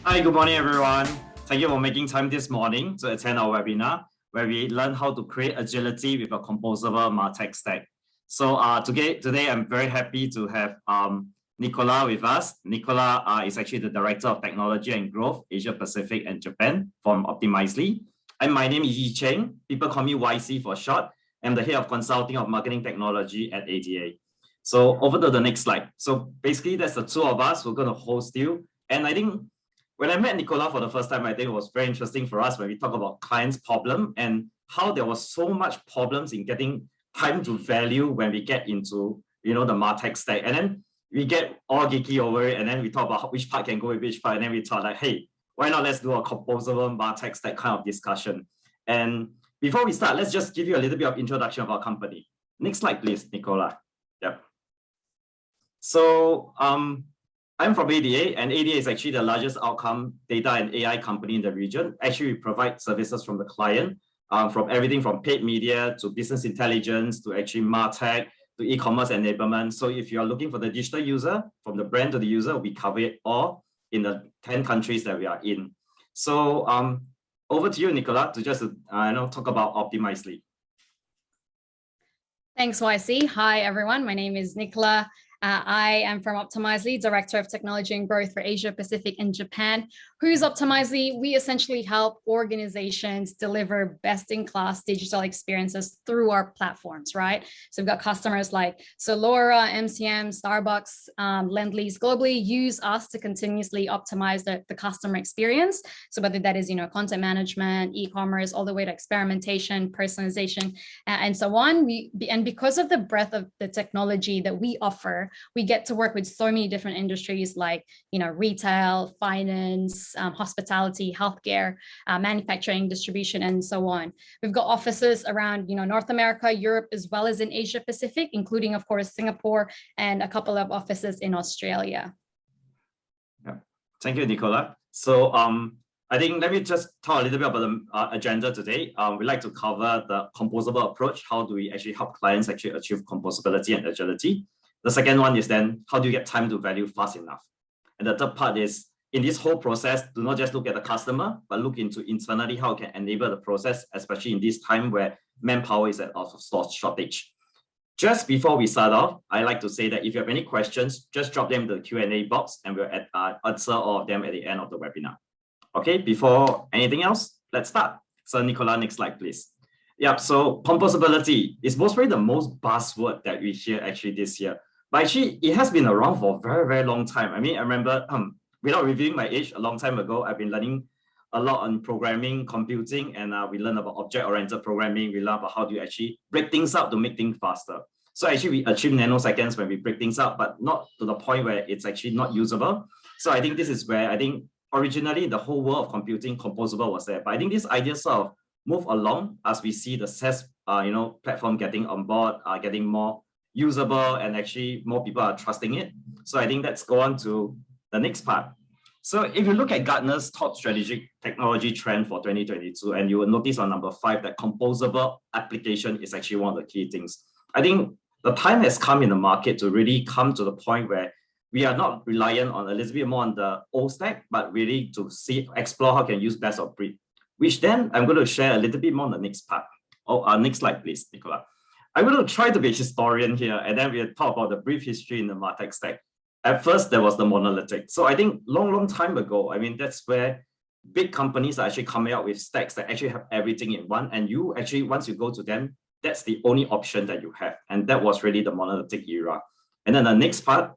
Hi, good morning, everyone. Thank you for making time this morning to attend our webinar, where we learn how to create agility with a composable MarTech stack. So today I'm very happy to have Nicola with us. Nicola is actually the Director of Technology and Growth, Asia Pacific and Japan from Optimizely. And my name is Yi Cheng. People call me YC for short. I'm the Head of Consulting of Marketing Technology at ADA. So over to the next slide. So basically, that's the two of us who are going to host you. And I think when I met Nicola for the first time, I think it was very interesting for us when we talk about clients' problem and how there was so much problems in getting time to value when we get into the MarTech stack. And then we get all geeky over it, and then we talk about which part can go with which part, and then we thought like, hey, why not let's do a composable MarTech stack kind of discussion. And before we start, let's just give you a little bit of introduction of our company. Next slide, please, Nicola. Yep. So I'm from ADA, and ADA is actually the largest outcome data and AI company in the region. Actually, we provide services from the client, from everything from paid media to business intelligence to actually MarTech to e-commerce enablement. So if you are looking for the digital user, from the brand to the user, we cover it all in the 10 countries that we are in. So over to you, Nicola, to just talk about Optimizely. Thanks, YC. Hi, everyone. My name is Nicola. I am from Optimizely, Director of Technology and Growth for Asia Pacific and Japan. Who's Optimizely? We essentially help organizations deliver best-in-class digital experiences through our platforms, right? So we've got customers like Solora, MCM, Starbucks, Lend-Lease globally use us to continuously optimize the customer experience. So whether that is, content management, e-commerce, all the way to experimentation, personalization, and so on. And because of the breadth of the technology that we offer, we get to work with so many different industries like, retail, finance, hospitality, healthcare, manufacturing, distribution, and so on. We've got offices around, North America, Europe, as well as in Asia Pacific, including, of course, Singapore and a couple of offices in Australia. Yeah. Thank you, Nicola. So I think let me just talk a little bit about the agenda today. We like to cover the composable approach. How do we actually help clients actually achieve composability and agility? The second one is then, how do you get time to value fast enough? And the third part is, in this whole process, do not just look at the customer, but look into internally how it can enable the process, especially in this time where manpower is at a shortage. Just before we start off, I like to say that if you have any questions, just drop them in the Q&A box and we'll answer all of them at the end of the webinar. Okay, before anything else, let's start. So Nicola, next slide, please. Yeah, so composability is mostly the most buzzword that we hear actually this year. But actually, it has been around for a very, very long time. I mean, I remember, without revealing my age, a long time ago, I've been learning a lot on programming, computing, and we learn about object-oriented programming. We learn about how do you actually break things up to make things faster. So actually, we achieve nanoseconds when we break things up, but not to the point where it's actually not usable. So I think this is where I think originally the whole world of computing, composable was there. But I think this idea sort of move along as we see the SaaS, platform getting on board, getting more usable, and actually more people are trusting it. So I think let's go on to the next part. So if you look at Gartner's top strategic technology trend for 2022, and you will notice on number 5 that composable application is actually one of the key things. I think the time has come in the market to really come to the point where we are not reliant on a little bit more on the old stack, but really to explore how can use best of breed, which then I'm going to share a little bit more on the next part. Next slide, please, Nicola. I'm going to try to be a historian here, and then we'll talk about the brief history in the MarTech stack. At first, there was the monolithic. So I think long time ago, I mean, that's where big companies are actually coming out with stacks that actually have everything in one. And you actually, once you go to them, that's the only option that you have. And that was really the monolithic era. And then the next part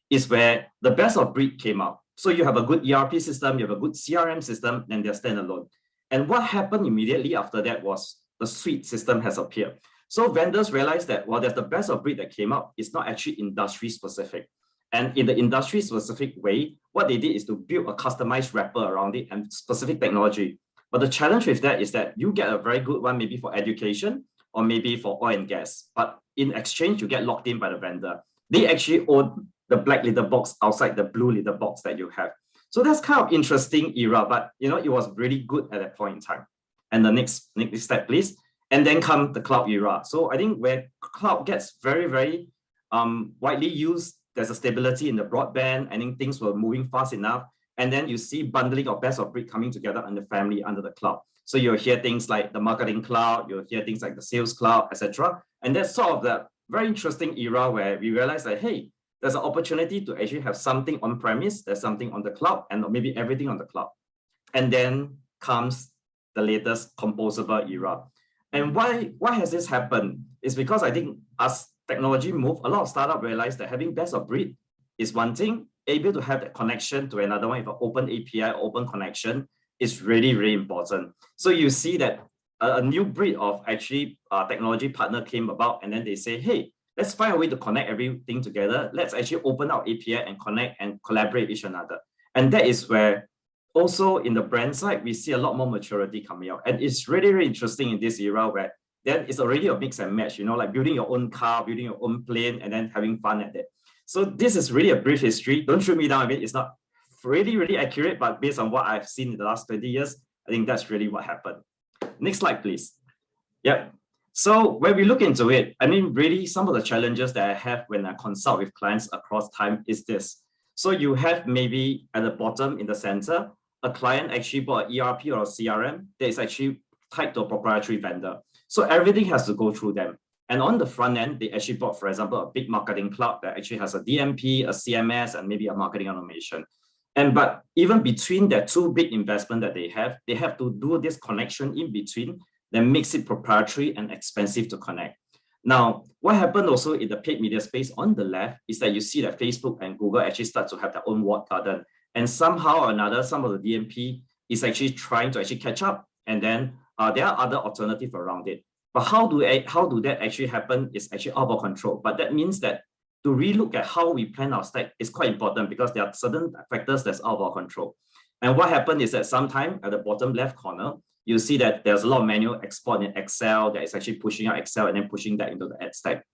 is where the best of breed came out. So you have a good ERP system, you have a good CRM system, and they're standalone. And what happened immediately after that was the suite system has appeared. So vendors realized that while there's the best of breed that came up, it's not actually industry specific. And in the industry specific way, what they did is to build a customized wrapper around it and specific technology. But the challenge with that is that you get a very good one, maybe for education or maybe for oil and gas. But in exchange, you get locked in by the vendor. They actually own the black little box outside the blue little box that you have. So that's kind of interesting era, but it was really good at that point in time. And the next step, please. And then come the cloud era. So I think where cloud gets very, very widely used, there's a stability in the broadband. I think things were moving fast enough. And then you see bundling of best of breed coming together under family, under the cloud. So you'll hear things like the marketing cloud, you'll hear things like the sales cloud, etc. And that's sort of the very interesting era where we realize that, hey, there's an opportunity to actually have something on premise, there's something on the cloud, and maybe everything on the cloud. And then comes the latest composable era. And why has this happened? It's because I think as technology move, a lot of startups realize that having best of breed is one thing, able to have that connection to another one with an open API, open connection is really, really important. So you see that a new breed of actually technology partner came about, and then they say, hey, let's find a way to connect everything together. Let's actually open our API and connect and collaborate with each another. And that is where also in the brand side, we see a lot more maturity coming out. And it's really, really interesting in this era where then it's already a mix and match, like building your own car, building your own plane, and then having fun at it. So this is really a brief history. Don't shoot me down. I mean, it's not really, really accurate, but based on what I've seen in the last 20 years, I think that's really what happened. Next slide, please. Yeah. So when we look into it, I mean, really some of the challenges that I have when I consult with clients across time is this. So you have maybe at the bottom in the center, a client actually bought an ERP or a CRM that is actually tied to a proprietary vendor. So everything has to go through them. And on the front end, they actually bought, for example, a big marketing cloud that actually has a DMP, a CMS, and maybe a marketing automation. But even between the two big investments that they have to do this connection in between that makes it proprietary and expensive to connect. Now, what happened also in the paid media space on the left is that you see that Facebook and Google actually start to have their own walled garden. And somehow or another, some of the DMP is actually trying to actually catch up. And then there are other alternatives around it. But how do that actually happen is actually out of our control. But that means that to relook at how we plan our stack is quite important because there are certain factors that's out of our control. And what happened is that sometime at the bottom left corner, you see that there's a lot of manual export in Excel that is actually pushing out Excel and then pushing that into the ad stack.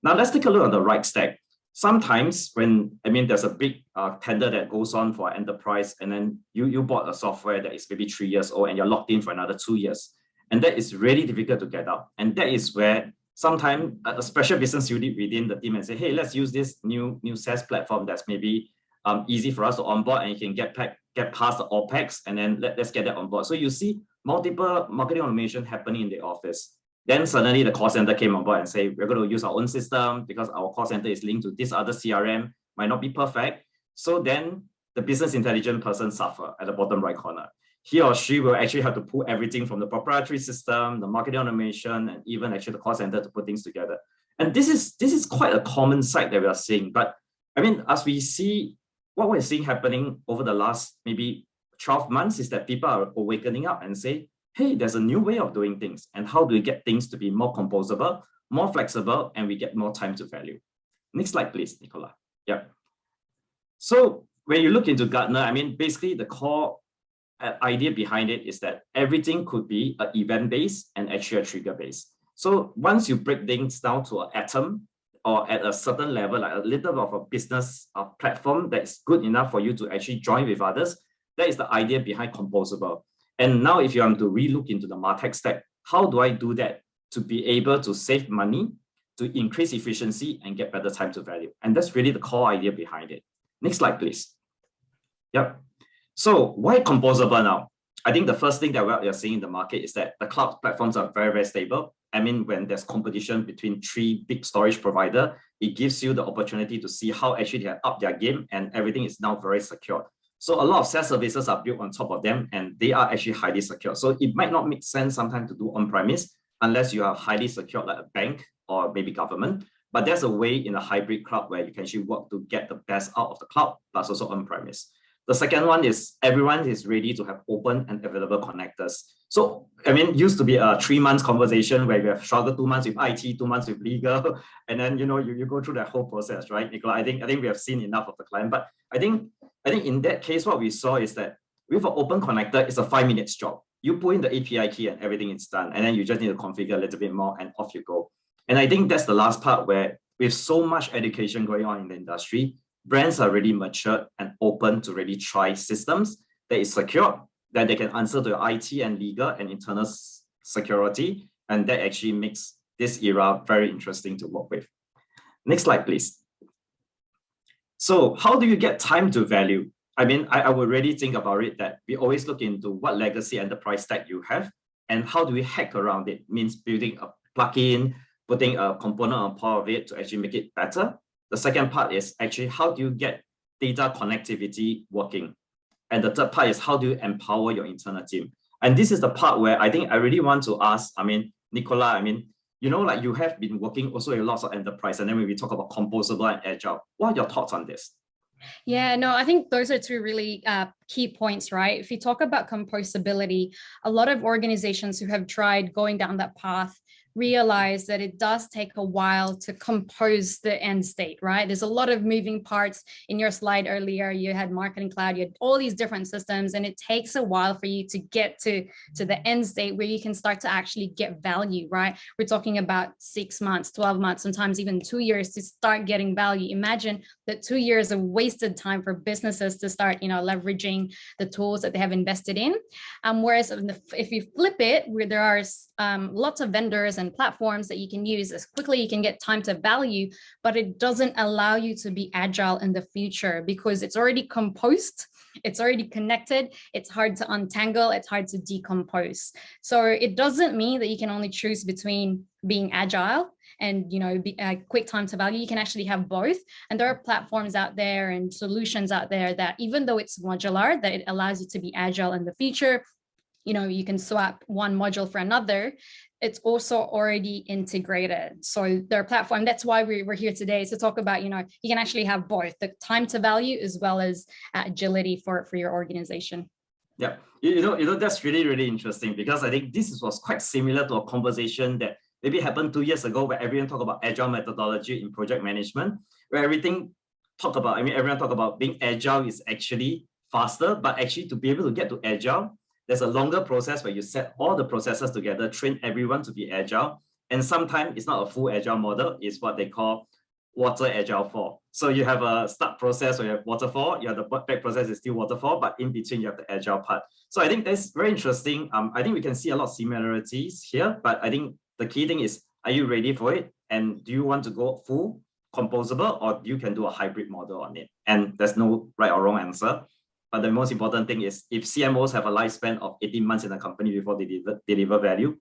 Now let's take a look at the right stack. Sometimes when, there's a big tender that goes on for enterprise and then you bought a software that is maybe 3 years old and you're locked in for another 2 years. And that is really difficult to get out. And that is where sometimes a special business unit within the team and say, hey, let's use this new SaaS platform that's maybe easy for us to onboard and you can get past the OPEX and then let's get that on board. So you see multiple marketing automation happening in the office. Then suddenly the call center came on board and say, we're going to use our own system because our call center is linked to this other CRM, might not be perfect. So then the business intelligence person suffer at the bottom right corner. He or she will actually have to pull everything from the proprietary system, the marketing automation, and even actually the call center to put things together. And this is quite a common sight that we are seeing. But as we see, what we're seeing happening over the last maybe 12 months is that people are awakening up and say, hey, there's a new way of doing things. And how do we get things to be more composable, more flexible, and we get more time to value? Next slide, please, Nicola. Yeah. So when you look into Gartner, basically the core idea behind it is that everything could be an event-based and actually a trigger-based. So once you break things down to an atom or at a certain level, like a little bit of a business platform that's good enough for you to actually join with others, that is the idea behind Composable. And now if you want to relook into the MarTech stack, how do I do that to be able to save money, to increase efficiency and get better time to value? And that's really the core idea behind it. Next slide, please. Yep. So why Composable now? I think the first thing that we are seeing in the market is that the cloud platforms are very, very stable. When there's competition between 3 big storage providers, it gives you the opportunity to see how actually they have upped their game and everything is now very secure. So a lot of SaaS services are built on top of them and they are actually highly secure. So it might not make sense sometimes to do on-premise unless you are highly secure like a bank or maybe government. But there's a way in a hybrid cloud where you can actually work to get the best out of the cloud, plus also on-premise. The second one is everyone is ready to have open and available connectors. So, used to be a 3 months conversation where you have struggled 2 months with IT, 2 months with legal, and then, you go through that whole process, right, Nicola? I think we have seen enough of the client, but I think in that case, what we saw is that with an open connector, it's a 5 minutes job. You put in the API key and everything is done, and then you just need to configure a little bit more and off you go. And I think that's the last part where with so much education going on in the industry, brands are really matured and open to really try systems that is secure, that they can answer to your IT and legal and internal security. And that actually makes this era very interesting to work with. Next slide, please. So how do you get time to value? I mean, I would really think about it that we always look into what legacy enterprise stack you have and how do we hack around it. Means building a plugin, putting a component on top of it to actually make it better. The second part is actually how do you get data connectivity working? And the third part is how do you empower your internal team? And this is the part where I think I really want to ask, I mean, Nicola, I mean, you know, like you have been working also in lots of enterprise, and then when we talk about composable and agile, what are your thoughts on this? Yeah, no, I think those are two really key points, right? If you talk about composability, a lot of organizations who have tried going down that path realize that it does take a while to compose the end state, right? There's a lot of moving parts. In your slide earlier, you had Marketing Cloud, you had all these different systems, and it takes a while for you to get to the end state where you can start to actually get value, right? We're talking about 6 months, 12 months, sometimes even 2 years to start getting value. Imagine that 2 years of wasted time for businesses to start, leveraging the tools that they have invested in. Whereas if you flip it, where there are lots of vendors and platforms that you can use, as quickly you can get time to value, but it doesn't allow you to be agile in the future because it's already composed, it's already connected, it's hard to untangle, it's hard to decompose. So it doesn't mean that you can only choose between being agile and quick time to value. You can actually have both. And there are platforms out there and solutions out there that, even though it's modular, that it allows you to be agile in the future. You can swap one module for another. It's also already integrated. So their platform, that's why we're here today, to talk about, you can actually have both the time to value as well as agility for your organization. Yeah, that's really, really interesting, because I think this was quite similar to a conversation that maybe happened 2 years ago, where everyone talked about agile methodology in project management, where everyone talked about being agile is actually faster, but actually to be able to get to agile, there's a longer process where you set all the processes together, train everyone to be agile. And sometimes it's not a full agile model, it's what they call water agile fall. So you have a start process where you have waterfall, you have the back process is still waterfall, but in between you have the agile part. So I think that's very interesting. I think we can see a lot of similarities here, but I think the key thing is, are you ready for it? And do you want to go full composable, or you can do a hybrid model on it? And there's no right or wrong answer. But the most important thing is, if CMOs have a lifespan of 18 months in a company before they deliver value,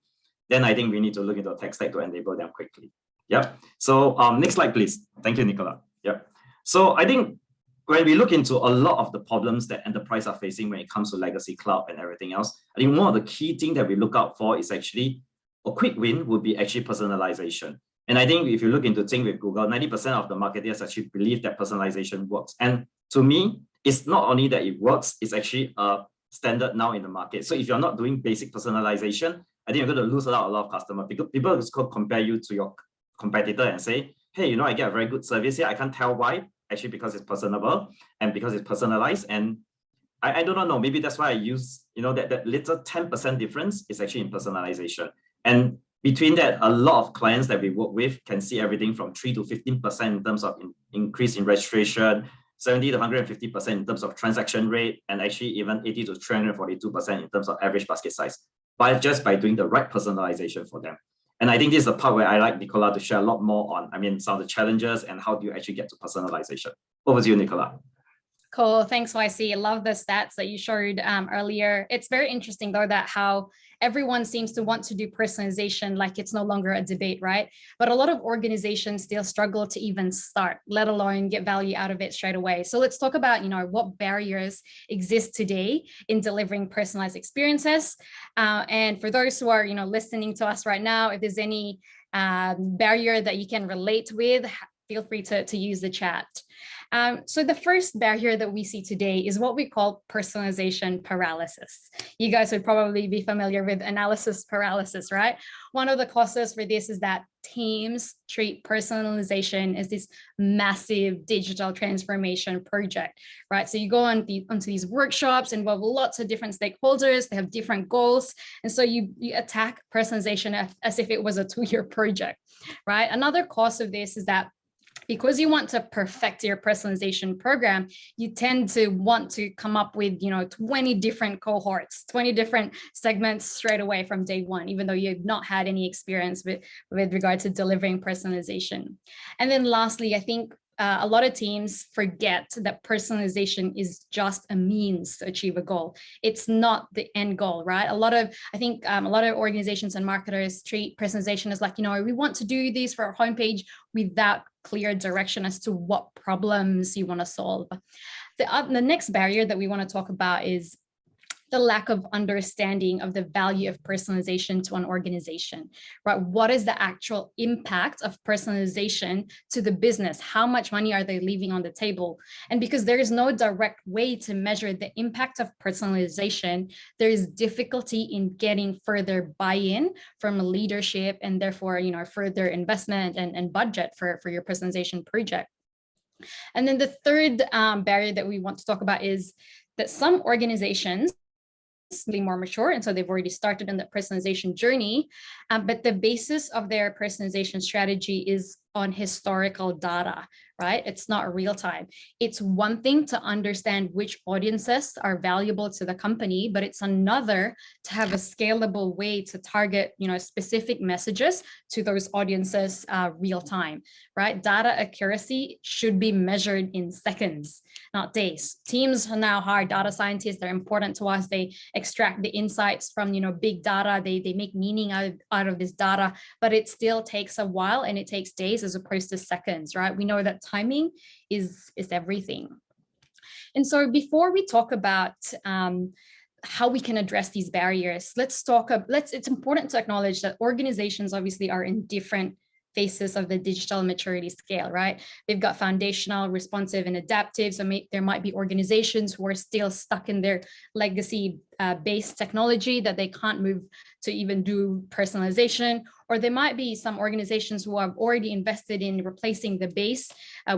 then I think we need to look into a tech stack to enable them quickly. Yeah. So next slide, please. Thank you, Nicola. Yeah. So I think when we look into a lot of the problems that enterprise are facing when it comes to legacy cloud and everything else, I think one of the key things that we look out for is actually a quick win would be actually personalization. And I think if you look into things with Google, 90% of the marketers actually believe that personalization works. And to me, it's not only that it works, it's actually a standard now in the market. So if you're not doing basic personalization, I think you're going to lose out a lot of customers, because people just compare you to your competitor and say, hey, I get a very good service here. I can't tell why. Actually, because it's personable and because it's personalized. And I don't know, maybe that's why I use, that little 10% difference is actually in personalization. And between that, a lot of clients that we work with can see everything from 3 to 15% in terms of increase in registration, 70 to 150% in terms of transaction rate, and actually even 80 to 342% in terms of average basket size, just by doing the right personalization for them. And I think this is the part where I like Nicola to share a lot more on, some of the challenges and how do you actually get to personalization. Over to you, Nicola. Cool. Thanks, YC. I love the stats that you showed earlier. It's very interesting, though, that how everyone seems to want to do personalization like it's no longer a debate, right? But a lot of organizations still struggle to even start, let alone get value out of it straight away. So let's talk about, what barriers exist today in delivering personalized experiences. And for those who are, listening to us right now, if there's any barrier that you can relate with, feel free to use the chat. So the first barrier that we see today is what we call personalization paralysis. You guys would probably be familiar with analysis paralysis, right? One of the causes for this is that teams treat personalization as this massive digital transformation project, right? So you go onto these workshops, involve lots of different stakeholders, they have different goals. And so you attack personalization as if it was a 2-year project, right? Another cause of this is that because you want to perfect your personalization program, you tend to want to come up with, 20 different cohorts, 20 different segments straight away from day one, even though you've not had any experience with regard to delivering personalization. And then lastly, I think a lot of teams forget that personalization is just a means to achieve a goal. It's not the end goal, right? I think a lot of organizations and marketers treat personalization as like, we want to do this for our homepage without clear direction as to what problems you want to solve. The next barrier that we want to talk about is the lack of understanding of the value of personalization to an organization, right? What is the actual impact of personalization to the business? How much money are they leaving on the table? And because there is no direct way to measure the impact of personalization, there is difficulty in getting further buy-in from leadership and therefore, further investment and budget for your personalization project. And then the third barrier that we want to talk about is that some organizations more mature, and so they've already started on the personalization journey, but the basis of their personalization strategy is on historical data, right? It's not real time. It's one thing to understand which audiences are valuable to the company, but it's another to have a scalable way to target, specific messages to those audiences real time, right? Data accuracy should be measured in seconds, not days. Teams now hire data scientists. They're important to us. They extract the insights from, big data. They make meaning out of this data, but it still takes a while and it takes days as opposed to seconds, right? We know that timing is everything. And so before we talk about how we can address these barriers, it's important to acknowledge that organizations obviously are in different phases of the digital maturity scale, right? They've got foundational, responsive, and adaptive. So there might be organizations who are still stuck in their legacy based technology that they can't move to even do personalization, or there might be some organizations who have already invested in replacing the base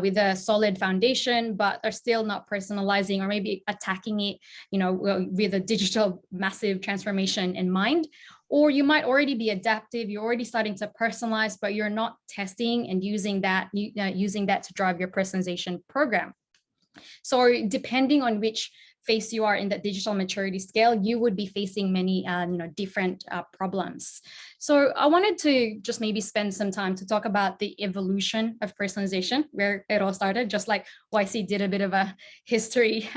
with a solid foundation, but are still not personalizing or maybe attacking it, with a digital massive transformation in mind. Or you might already be adaptive, you're already starting to personalize, but you're not testing and using that to drive your personalization program. So depending on which phase you are in that digital maturity scale, you would be facing many different problems. So I wanted to just maybe spend some time to talk about the evolution of personalization, where it all started, just like YC did a bit of a history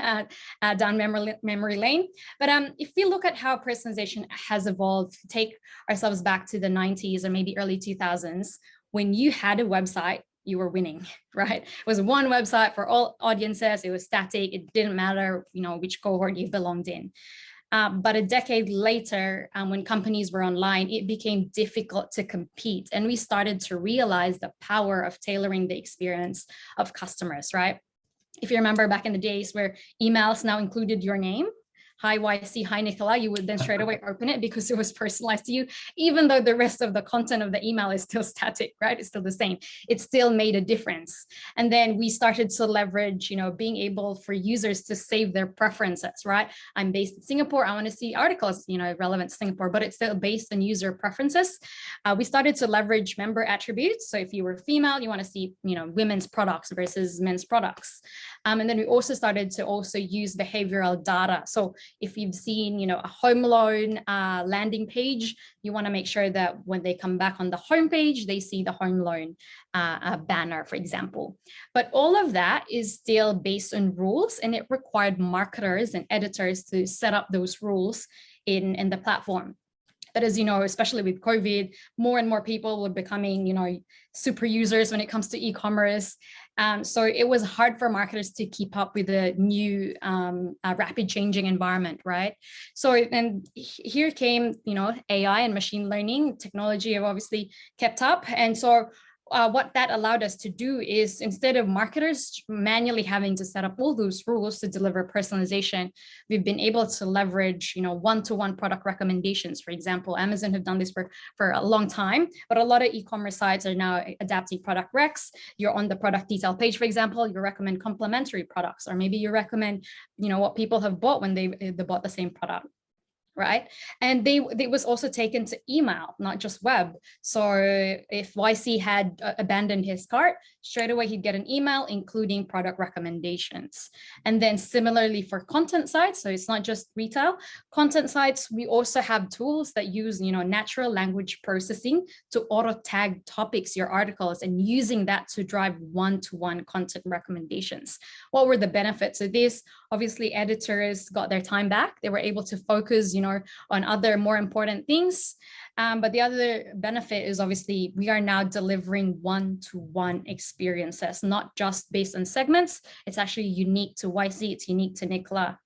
down memory lane. But if we look at how personalization has evolved, take ourselves back to the 90s or maybe early 2000s, when you had a website, you were winning, right? It was one website for all audiences. It was static. It didn't matter, which cohort you belonged in. But a decade later, when companies were online, it became difficult to compete. And we started to realize the power of tailoring the experience of customers, right? If you remember back in the days where emails now included your name, hi YC, hi Nicola, you would then straight away open it because it was personalized to you, even though the rest of the content of the email is still static, right? It's still the same. It still made a difference. And then we started to leverage, being able for users to save their preferences, right? I'm based in Singapore. I want to see articles, relevant to Singapore, but it's still based on user preferences. We started to leverage member attributes. So if you were female, you want to see, women's products versus men's products. And then we also started to use behavioral data. So if you've seen, a home loan landing page, you want to make sure that when they come back on the home page, they see the home loan banner, for example. But all of that is still based on rules, and it required marketers and editors to set up those rules in the platform. But as you know, especially with COVID, more and more people were becoming, super users when it comes to e-commerce. So it was hard for marketers to keep up with the new rapid changing environment, right? So and here came, AI and machine learning technology have obviously kept up. And so what that allowed us to do is, instead of marketers manually having to set up all those rules to deliver personalization, we've been able to leverage, one-to-one product recommendations. For example, Amazon have done this for a long time, but a lot of e-commerce sites are now adapting product recs. You're on the product detail page, for example, you recommend complementary products, or maybe you recommend, what people have bought when they bought the same product. right? And they was also taken to email, not just web. So if YC had abandoned his cart, straight away he'd get an email including product recommendations. And then similarly for content sites, so it's not just retail, content sites, we also have tools that use, natural language processing to auto tag topics, your articles, and using that to drive one-to-one content recommendations. What were the benefits of this? Obviously, editors got their time back. They were able to focus, on other more important things. But the other benefit is obviously we are now delivering one-to-one experiences, not just based on segments. It's actually unique to YC. It's unique to Nicola.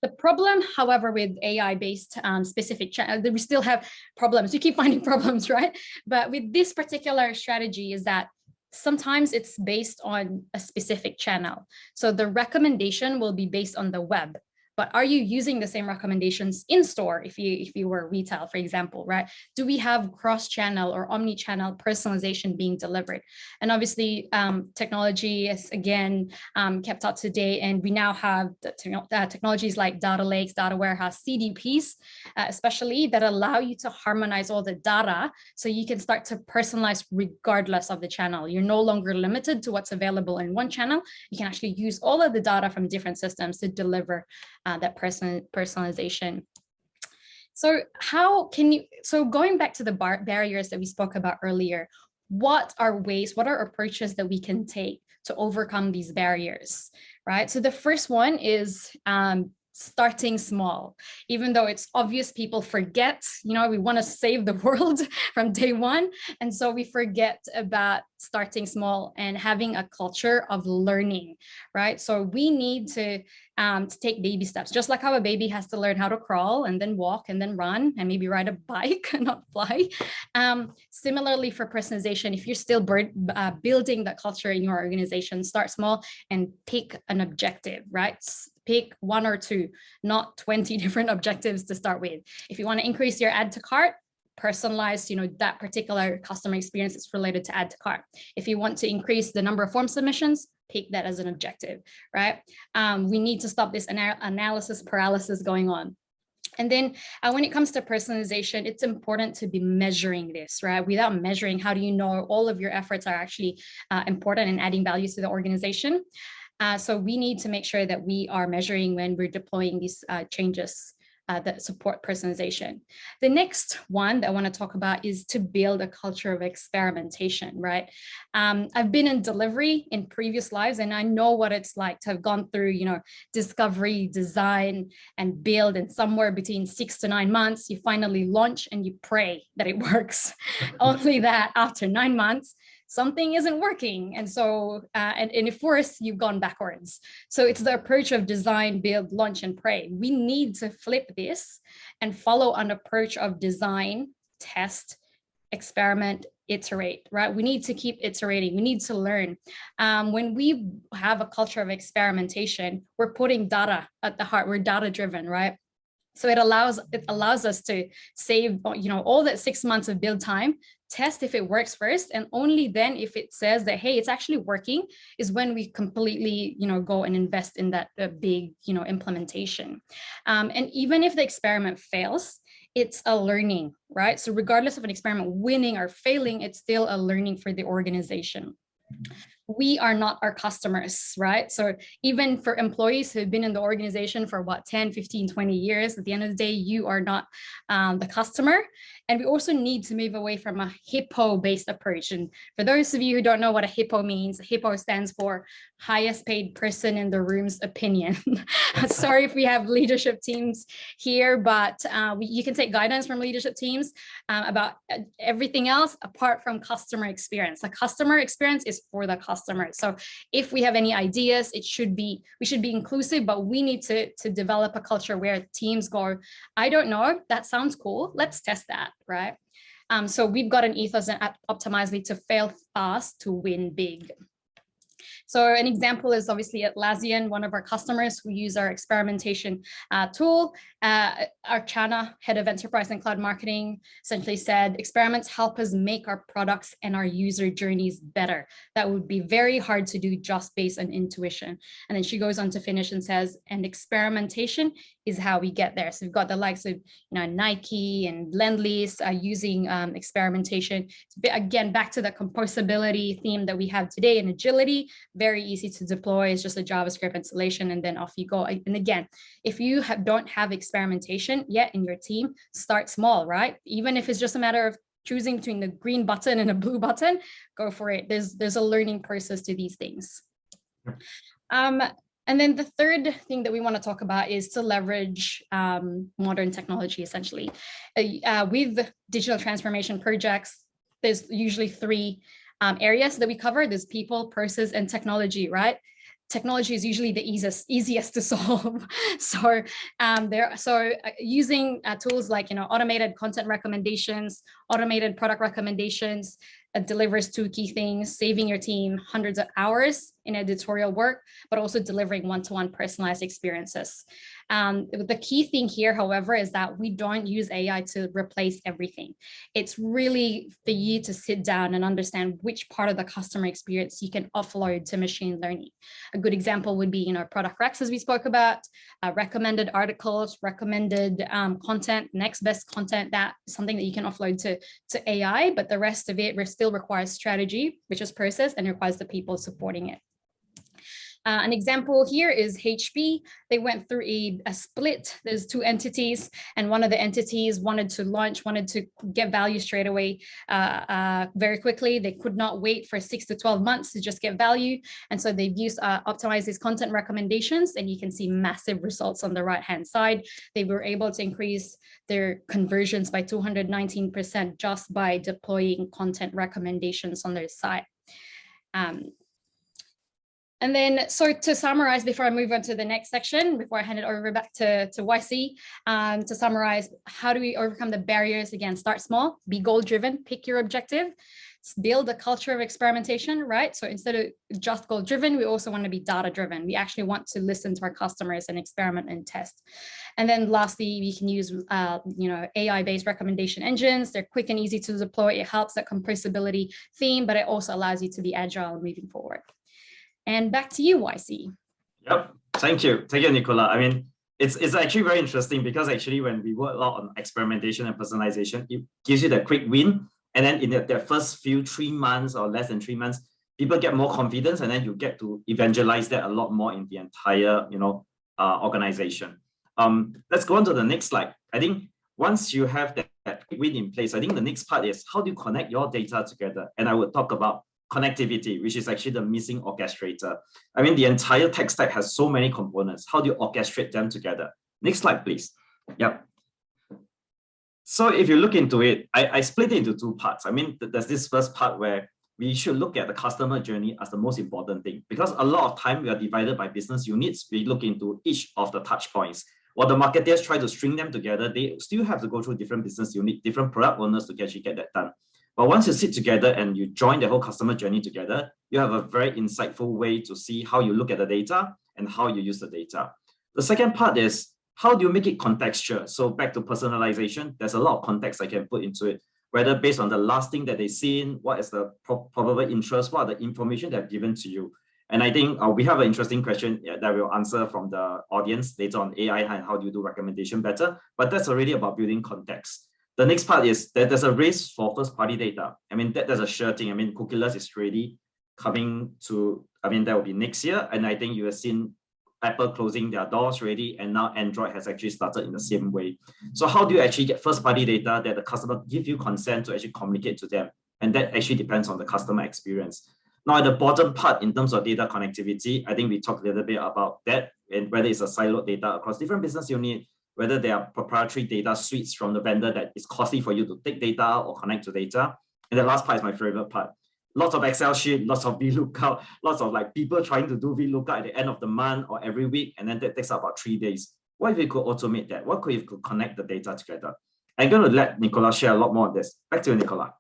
The problem, however, with AI-based specific channel, we still have problems. We keep finding problems, right? But with this particular strategy is that sometimes it's based on a specific channel. So the recommendation will be based on the web. But are you using the same recommendations in store if you were retail, for example, right? Do we have cross-channel or omni-channel personalization being delivered? And obviously, technology is, again, kept up to date. And we now have technologies like data lakes, data warehouse, CDPs, especially that allow you to harmonize all the data so you can start to personalize regardless of the channel. You're no longer limited to what's available in one channel. You can actually use all of the data from different systems to deliver that personalization. So going back to the barriers that we spoke about earlier, what are approaches that we can take to overcome these barriers, right? So the first one is starting small. Even though it's obvious, people forget, we want to save the world from day one. And so we forget about starting small and having a culture of learning, right? So we need to take baby steps, just like how a baby has to learn how to crawl and then walk and then run and maybe ride a bike and not fly. Similarly for personalization, if you're still building that culture in your organization, start small and pick an objective, right? Pick one or two, not 20 different objectives to start with. If you want to increase your add to cart, personalize, that particular customer experience is related to add to cart. If you want to increase the number of form submissions, pick that as an objective, right? We need to stop this analysis paralysis going on. And then when it comes to personalization, it's important to be measuring this, right? Without measuring, how do you know all of your efforts are actually important and adding value to the organization? So we need to make sure that we are measuring when we're deploying these changes that support personalization. The next one that I want to talk about is to build a culture of experimentation, right? I've been in delivery in previous lives, and I know what it's like to have gone through, discovery, design, and build, and somewhere between 6 to 9 months, you finally launch and you pray that it works. Only that after 9 months, something isn't working. And so, and if worse, you've gone backwards. So it's the approach of design, build, launch, and pray. We need to flip this and follow an approach of design, test, experiment, iterate, right? We need to keep iterating. We need to learn. When we have a culture of experimentation, we're putting data at the heart. We're data driven, right? So it allows us to save, all that 6 months of build time, test if it works first, and only then if it says that, hey, it's actually working, is when we completely, go and invest in that big, implementation. And even if the experiment fails, it's a learning, right? So regardless of an experiment winning or failing, it's still a learning for the organization. We are not our customers, right? So even for employees who have been in the organization for 10, 15, 20 years, at the end of the day, you are not the customer. And we also need to move away from a HIPPO-based approach. And for those of you who don't know what a HIPPO means, HIPPO stands for highest paid person in the room's opinion. Sorry if we have leadership teams here, but you can take guidance from leadership teams about everything else apart from customer experience. The customer experience is for the customer. So if we have any ideas, we should be inclusive, but we need to develop a culture where teams go, I don't know, that sounds cool. Let's test that, right? So we've got an ethos at Optimizely to fail fast to win big. So an example is obviously Atlassian, one of our customers who use our experimentation tool. Archana, head of enterprise and cloud marketing, essentially said, experiments help us make our products and our user journeys better. That would be very hard to do just based on intuition. And then she goes on to finish and says, and experimentation is how we get there. So we've got the likes of Nike and Lend-Lease using experimentation. Again, back to the composability theme that we have today, and agility, very easy to deploy. It's just a JavaScript installation and then off you go. And again, if you don't have experimentation yet in your team, start small, right? Even if it's just a matter of choosing between the green button and a blue button, go for it. There's a learning process to these things. And then the third thing that we want to talk about is to leverage modern technology, essentially. With digital transformation projects, there's usually three areas that we cover. There's people, process, and technology, right? Technology is usually the easiest to solve. So using tools like automated content recommendations, automated product recommendations, delivers two key things: saving your team hundreds of hours in editorial work, but also delivering one-to-one personalized experiences. The key thing here, however, is that we don't use AI to replace everything. It's really for you to sit down and understand which part of the customer experience you can offload to machine learning. A good example would be, product recs, as we spoke about, recommended articles, recommended content, next best content. That is something that you can offload to AI, but the rest of it still requires strategy, which is process, and requires the people supporting it. An example here is HP. They went through a split. There's two entities, and one of the entities wanted to get value straight away very quickly. They could not wait for 6 to 12 months to just get value. And so they've used optimize these content recommendations, and you can see massive results on the right-hand side. They were able to increase their conversions by 219% just by deploying content recommendations on their site. And then, so to summarize, before I move on to the next section, before I hand it over back to YC, to summarize, how do we overcome the barriers? Again, start small, be goal-driven, pick your objective, build a culture of experimentation, right? So instead of just goal-driven, we also want to be data-driven. We actually want to listen to our customers and experiment and test. And then lastly, we can use, AI-based recommendation engines. They're quick and easy to deploy. It helps that composability theme, but it also allows you to be agile moving forward. And back to you, YC. Yep. Thank you, Nicola. I mean, it's actually very interesting because actually when we work a lot on experimentation and personalization, it gives you the quick win. And then in the first few 3 months or less than 3 months, people get more confidence, and then you get to evangelize that a lot more in the entire, organization. Let's go on to the next slide. I think once you have that quick win in place, I think the next part is how do you connect your data together? And I would talk about connectivity, which is actually the missing orchestrator. I mean, the entire tech stack has so many components. How do you orchestrate them together? Next slide, please. Yep. So if you look into it, I split it into two parts. I mean, there's this first part where we should look at the customer journey as the most important thing, because a lot of time we are divided by business units. We look into each of the touch points. While the marketers try to string them together, they still have to go through different business units, different product owners to actually get that done. But once you sit together and you join the whole customer journey together, you have a very insightful way to see how you look at the data and how you use the data. The second part is how do you make it contextual? So back to personalization, there's a lot of context I can put into it, whether based on the last thing that they've seen, what is the probable interest, what are the information they've given to you. And I think we have an interesting question that we'll answer from the audience later on AI and how do you do recommendation better, but that's already about building context. The next part is that there's a race for first-party data. I mean, that's a sure thing. I mean, cookieless is really coming to, that will be next year. And I think you have seen Apple closing their doors already, and now Android has actually started in the same way. So how do you actually get first-party data that the customer give you consent to actually communicate to them? And that actually depends on the customer experience. Now, at the bottom part, in terms of data connectivity, I think we talked a little bit about that, and whether it's a siloed data across different business units, whether there are proprietary data suites from the vendor that is costly for you to take data or connect to data. And the last part is my favorite part. Lots of Excel sheet, lots of VLOOKUP, lots of people trying to do VLOOKUP at the end of the month or every week, and then that takes about 3 days. What if we could automate that? What if we could connect the data together? I'm going to let Nicola share a lot more on this. Back to you, Nicola.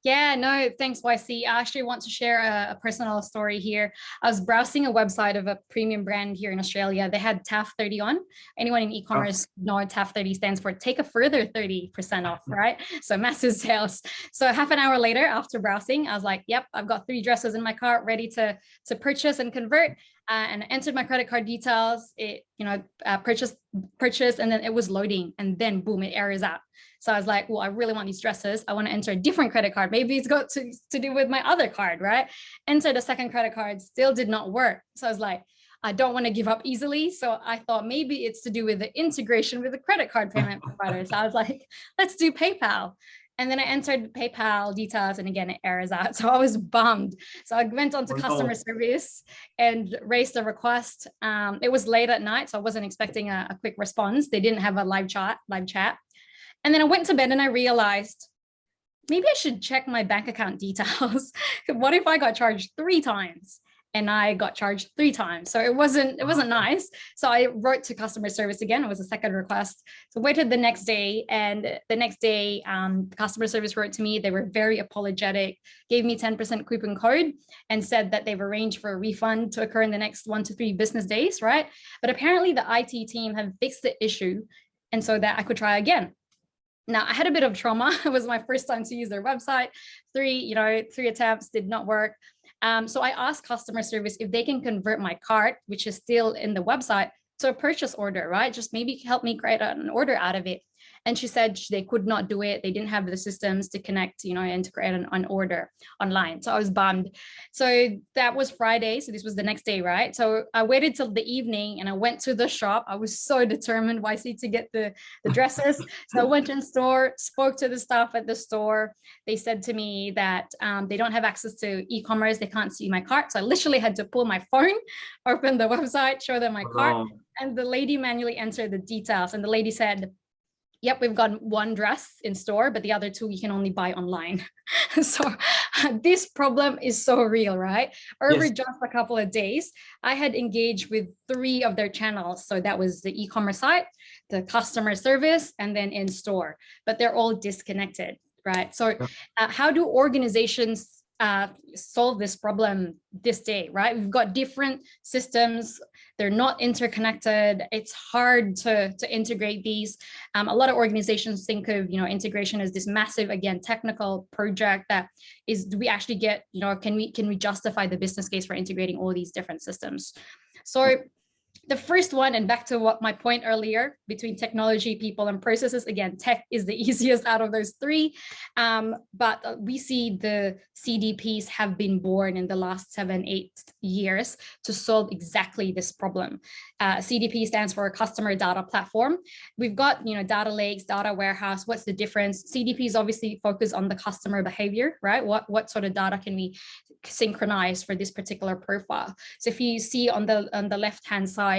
Yeah, no, thanks, YC. I actually want to share a personal story here. I was browsing a website of a premium brand here in Australia. They had TAF 30 on. Anyone in e-commerce know TAF 30 stands for take a further 30% off, right? So massive sales. So half an hour later, after browsing, I was like, yep, I've got 3 dresses in my cart ready to purchase and convert. and I entered my credit card details. It, purchase, and then it was loading, and then boom, it errors out. So I was like, well, I really want these dresses. I want to enter a different credit card. Maybe it's got to do with my other card, right? Entered a second credit card, still did not work. So I was like, I don't want to give up easily. So I thought maybe it's to do with the integration with the credit card payment providers. So I was like, let's do PayPal. And then I entered PayPal details, and again, it errors out. So I was bummed. So I went on to customer service and raised a request. It was late at night, so I wasn't expecting a quick response. They didn't have a live chat. And then I went to bed and I realized, maybe I should check my bank account details. What if I got charged 3 times? And I got charged 3 times. So it wasn't nice. So I wrote to customer service again. It was a second request. So waited the next day, and the next day, customer service wrote to me. They were very apologetic, gave me 10% coupon code, and said that they've arranged for a refund to occur in the next 1 to 3 business days, right? But apparently the IT team have fixed the issue, and so that I could try again. Now, I had a bit of trauma. It was my first time to use their website. 3 attempts did not work. So I asked customer service if they can convert my cart, which is still in the website, to a purchase order, right? Just maybe help me create an order out of it. And she said they could not do it. They didn't have the systems to connect, and to create an order online. So I was bummed. So that was Friday. So this was the next day, right? So I waited till the evening and I went to the shop. I was so determined, YC, to get the dresses. So I went in store, spoke to the staff at the store. They said to me that they don't have access to e-commerce. They can't see my cart. So I literally had to pull my phone, open the website, show them my cart. And the lady manually entered the details. And the lady said, yep, we've got 1 dress in store, but the other 2 you can only buy online. So this problem is so real, right? Over just a couple of days, I had engaged with 3 of their channels. So that was the e-commerce site, the customer service, and then in store, but they're all disconnected, right? So how do organizations solve this problem this day, right? We've got different systems. They're not interconnected. It's hard to integrate these. A lot of organizations think of, integration as this massive, again, technical project that is, do we actually get, can we justify the business case for integrating all these different systems? So the first one, and back to what my point earlier, between technology, people, and processes, again, tech is the easiest out of those 3. But we see the CDPs have been born in the last 7-8 years to solve exactly this problem. CDP stands for Customer Data Platform. We've got, data lakes, data warehouse. What's the difference? CDPs obviously focus on the customer behavior, right? What sort of data can we synchronize for this particular profile? So if you see on the left-hand side,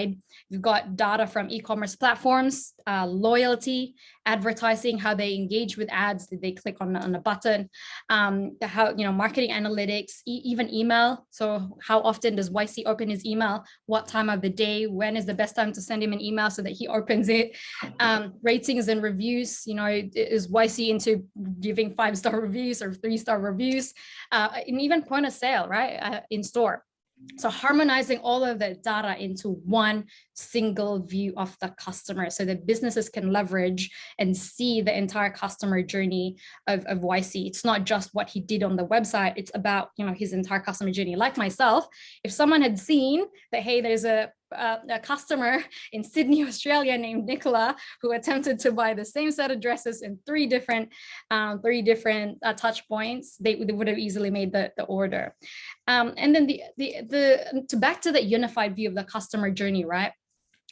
you've got data from e-commerce platforms, loyalty, advertising, how they engage with ads, did they click on a button, how, marketing analytics, even email. So how often does YC open his email? What time of the day? When is the best time to send him an email so that he opens it? Ratings and reviews, is YC into giving 5-star reviews or 3-star reviews? And even point of sale, right? In store. So harmonizing all of the data into one single view of the customer so that businesses can leverage and see the entire customer journey of YC. It's not just what he did on the website. It's about, his entire customer journey. Like myself, if someone had seen that, hey, there's a customer in Sydney, Australia named Nicola who attempted to buy the same set of dresses in 3 different touch points, they would have easily made the order. And then back to the unified view of the customer journey, right?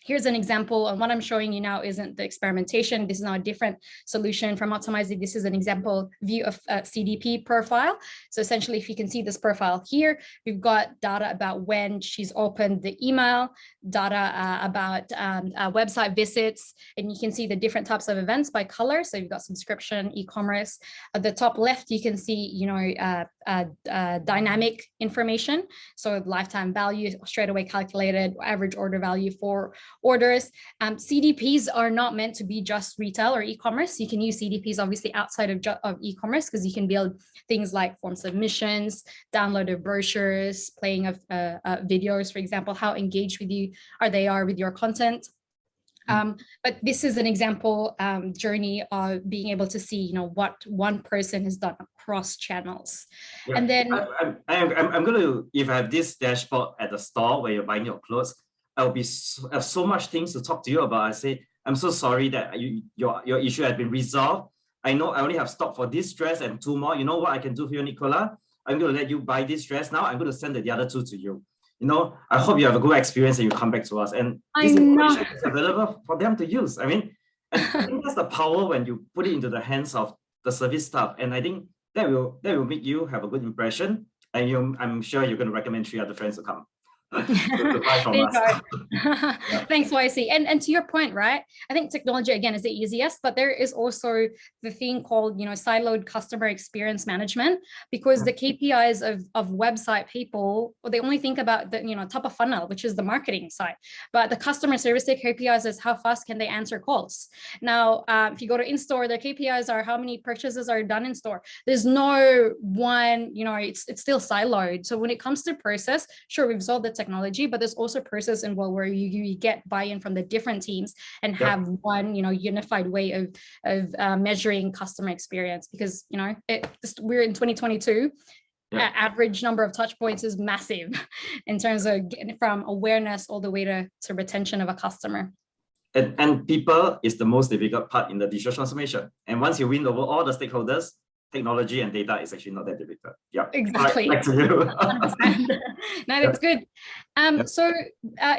Here's an example, and what I'm showing you now isn't the experimentation. This is now a different solution from Optimizely. This is an example view of a CDP profile. So essentially, if you can see this profile here, we've got data about when she's opened the email, data about website visits, and you can see the different types of events by color. So you've got subscription, e-commerce. At the top left, you can see, dynamic information. So lifetime value straight away calculated, average order value for orders. CDPs are not meant to be just retail or e-commerce. You can use CDPs obviously outside of e-commerce because you can build things like form submissions, downloaded brochures, playing of videos, for example, how engaged with you they are with your content. But this is an example journey of being able to see, what one person has done across channels. Yeah. And then I'm going to, if I have this dashboard at the store where you're buying your clothes, I'll be have so much things to talk to you about. I say, I'm so sorry that your issue has been resolved. I know I only have stock for this dress and 2 more. You know what I can do for you, Nicola? I'm going to let you buy this dress now. I'm going to send the other 2 to you. I hope you have a good experience and you come back to us. And this information is available for them to use. I mean, and I think that's the power when you put it into the hands of the service staff. And I think that will make you have a good impression. And I'm sure you're going to recommend 3 other friends to come. To buy from us. Yeah. Thanks, YC. And to your point, right? I think technology, again, is the easiest, but there is also the thing called, siloed customer experience management, because the KPIs of website people, they only think about the, top of funnel, which is the marketing side. But the customer service, their KPIs is how fast can they answer calls. Now, if you go to in-store, their KPIs are how many purchases are done in store. There's no one, it's still siloed. So when it comes to process, sure, we've solved the technology, but there's also process involved where you get buy-in from the different teams and have one, unified way of measuring customer experience, because, we're in 2022. Average number of touch points is massive in terms of getting from awareness all the way to retention of a customer. And people is the most difficult part in the digital transformation. And once you win over all the stakeholders, technology and data is actually not that difficult. Yeah, exactly. Back to you. No, that's good. So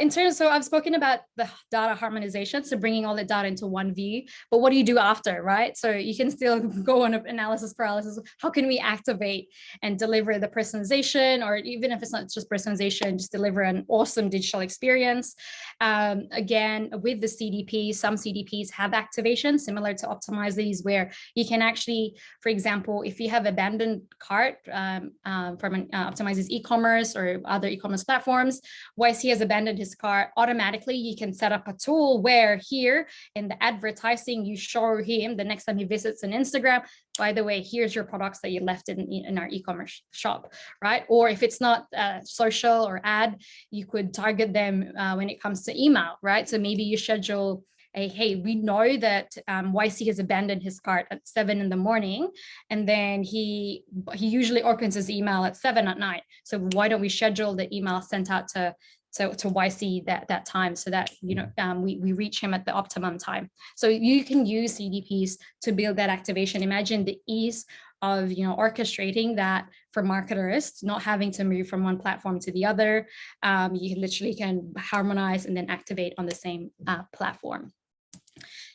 in terms, so I've spoken about the data harmonization, so bringing all the data into one view, but what do you do after, right? So you can still go on analysis paralysis. How can we activate and deliver the personalization, or even if it's not just personalization, just deliver an awesome digital experience? Again, with the CDP, some CDPs have activation similar to Optimizely's, where you can actually, for example, if you have abandoned cart from Optimizely's e-commerce or other e-commerce platforms, YC has abandoned his cart, automatically you can set up a tool where here in the advertising, you show him the next time he visits an Instagram, by the way, here's your products that you left in our e-commerce shop, right? Or if it's not social or ad, you could target them when it comes to email, right? So maybe you schedule hey, we know that YC has abandoned his cart at 7 in the morning, and then he usually opens his email at 7 at night. So why don't we schedule the email sent out to YC that time, so that we reach him at the optimum time. So you can use CDPs to build that activation. Imagine the ease of orchestrating that for marketers, not having to move from one platform to the other. You literally can harmonize and then activate on the same platform.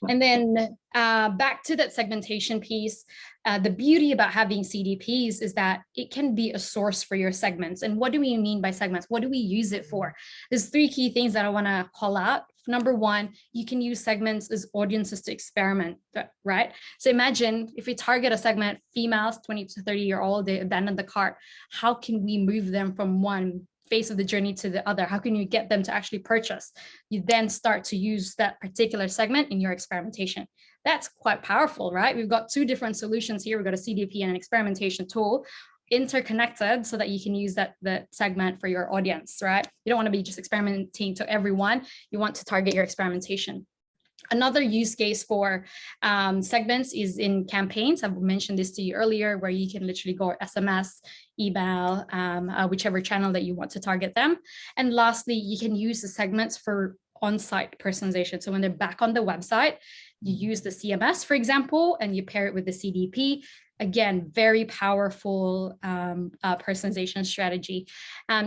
And then back to that segmentation piece, the beauty about having CDPs is that it can be a source for your segments. And what do we mean by segments? What do we use it for? There's 3 key things that I want to call out. Number 1, you can use segments as audiences to experiment, right? So imagine if we target a segment, females, 20 to 30-year-old, they abandon the cart. How can we move them from one phase of the journey to the other? How can you get them to actually purchase? You then start to use that particular segment in your experimentation. That's quite powerful, right? We've got 2 different solutions here. We've got a CDP and an experimentation tool interconnected so that you can use the segment for your audience, right? You don't want to be just experimenting to everyone. You want to target your experimentation. Another use case for segments is in campaigns. I've mentioned this to you earlier, where you can literally go SMS, email, whichever channel that you want to target them. And lastly, you can use the segments for on-site personalization. So when they're back on the website, you use the CMS, for example, and you pair it with the CDP. Again, very powerful personalization strategy.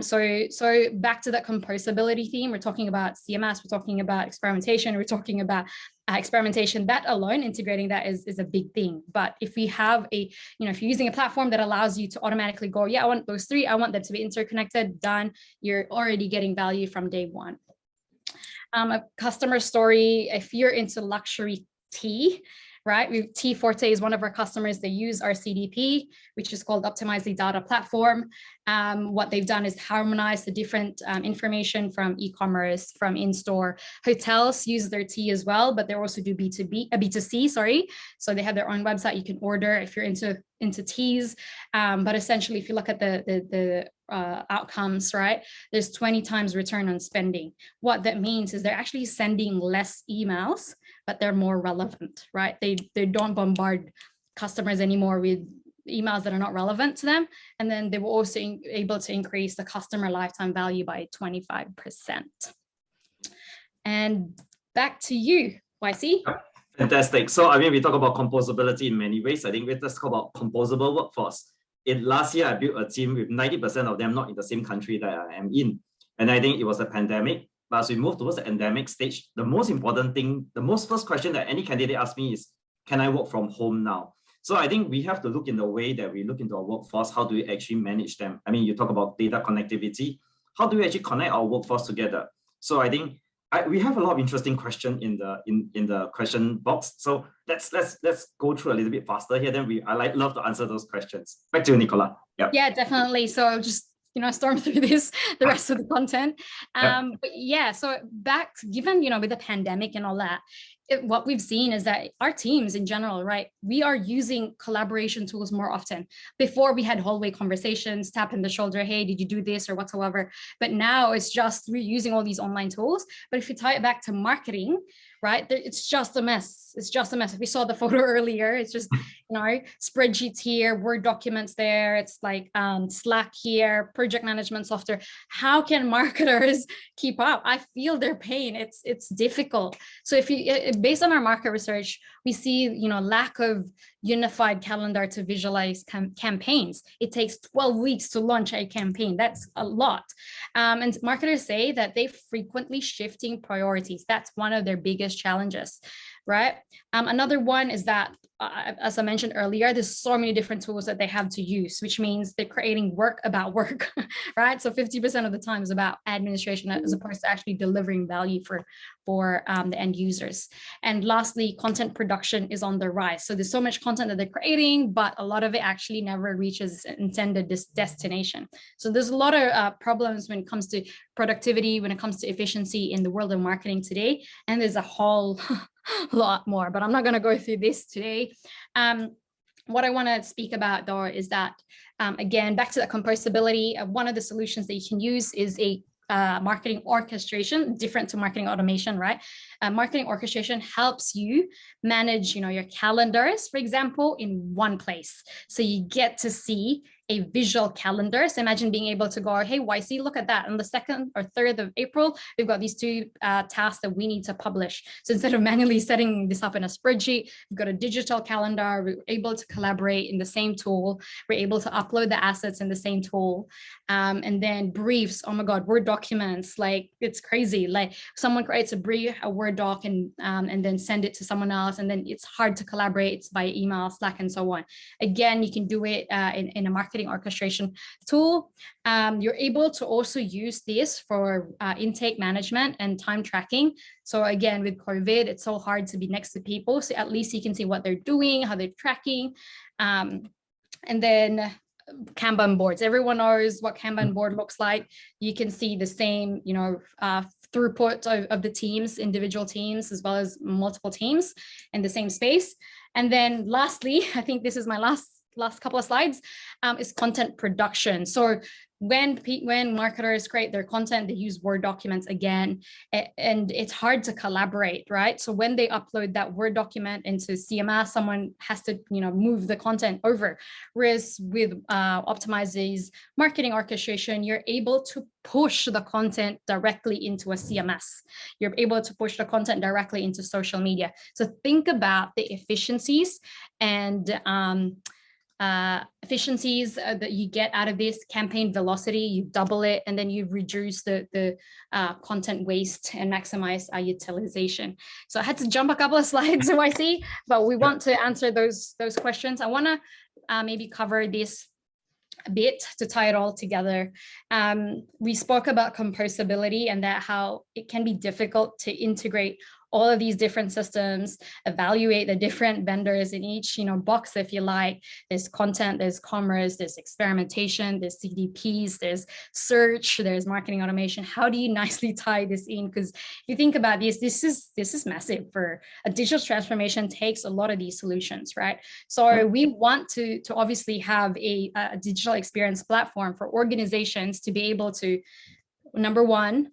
So back to that composability theme, we're talking about CMS, we're talking about experimentation, we're talking about experimentation. That alone, integrating that is a big thing. But if we have if you're using a platform that allows you to automatically go, yeah, I want those 3, I want them to be interconnected, done, you're already getting value from day 1. A customer story, if you're into luxury tea, right? T Forte is one of our customers. They use our CDP, which is called Optimizely Data Platform. What they've done is harmonize the different information from e-commerce, from in-store. Hotels use their T as well, but they also do B2C, sorry. So they have their own website. You can order if you're into teas. But essentially, if you look at the outcomes, right, there's 20 times return on spending. What that means is they're actually sending less emails, but they're more relevant, right? They don't bombard customers anymore with emails that are not relevant to them. And then they were also able to increase the customer lifetime value by 25%. And back to you, YC. Fantastic. So, I mean, we talk about composability in many ways. I think let's talk about composable workforce. Last year, I built a team with 90% of them not in the same country that I am in. And I think it was a pandemic. But as we move towards the endemic stage, the most important thing, first question that any candidate asks me is, can I work from home now? So I think we have to look in the way that we look into our workforce. How do we actually manage them? I mean, you talk about data connectivity. How do we actually connect our workforce together? So I think we have a lot of interesting questions in the question box. So let's go through a little bit faster here. Then I love to answer those questions. Back to you, Nicola. Yeah, definitely. So I'll just storm through the rest of the content. But yeah, so given with the pandemic and all that, what we've seen is that our teams in general, right, we are using collaboration tools more often. Before we had hallway conversations, tap in the shoulder, hey, did you do this or whatsoever? But now it's just we're using all these online tools. But if you tie it back to marketing, right, it's just a mess. It's just a mess. If we saw the photo earlier, it's just, spreadsheets here, Word documents there. It's like Slack here, project management software. How can marketers keep up? I feel their pain. It's difficult. So based on our market research, we see, lack of unified calendar to visualize campaigns. It takes 12 weeks to launch a campaign. That's a lot. And marketers say that they frequently shifting priorities. That's one of their biggest challenges, right? Another one is that, as I mentioned earlier, there's so many different tools that they have to use, which means they're creating work about work, right? So 50% of the time is about administration as opposed to actually delivering value for the end users. And lastly, content production is on the rise. So there's so much content that they're creating, but a lot of it actually never reaches intended destination. So there's a lot of problems when it comes to productivity, when it comes to efficiency in the world of marketing today. And there's a whole lot more, but I'm not going to go through this today. What I want to speak about though is that, again, back to the composability, one of the solutions that you can use is a marketing orchestration, different to marketing automation, right? Marketing orchestration helps you manage, your calendars, for example, in one place. So you get to see a visual calendar. So imagine being able to go, hey, YC, look at that. On the 2nd or 3rd of April, we've got these 2 tasks that we need to publish. So instead of manually setting this up in a spreadsheet, we've got a digital calendar. We're able to collaborate in the same tool. We're able to upload the assets in the same tool. And then briefs, oh my God, Word documents, like it's crazy. Like someone creates a brief, a Word doc, and then send it to someone else. And then it's hard to collaborate. It's by email, Slack, and so on. Again, you can do it in a marketing orchestration tool. You're able to also use this for intake management and time tracking. So again, with COVID, it's so hard to be next to people. So at least you can see what they're doing, how they're tracking. And then Kanban boards. Everyone knows what Kanban board looks like. You can see the same, throughput of the teams, individual teams, as well as multiple teams in the same space. And then lastly, I think this is my last couple of slides, is content production. So when marketers create their content, they use Word documents again, and it's hard to collaborate, right? So when they upload that Word document into CMS, someone has to, move the content over. Whereas with Optimizely's marketing orchestration, you're able to push the content directly into a CMS. You're able to push the content directly into social media. So think about the efficiencies and efficiencies that you get out of this. Campaign velocity, you double it, and then you reduce the content waste and maximize utilization. So I had to jump a couple of slides, YC, but we want to answer those questions. I want to maybe cover this a bit to tie it all together. We spoke about composability and that how it can be difficult to integrate all of these different systems, evaluate the different vendors in each, box, if you like. There's content, there's commerce, there's experimentation, there's CDPs, there's search, there's marketing automation. How do you nicely tie this in? Because if you think about this is massive. For a digital transformation takes a lot of these solutions, right? So we want to obviously have a digital experience platform for organizations to be able to, number one,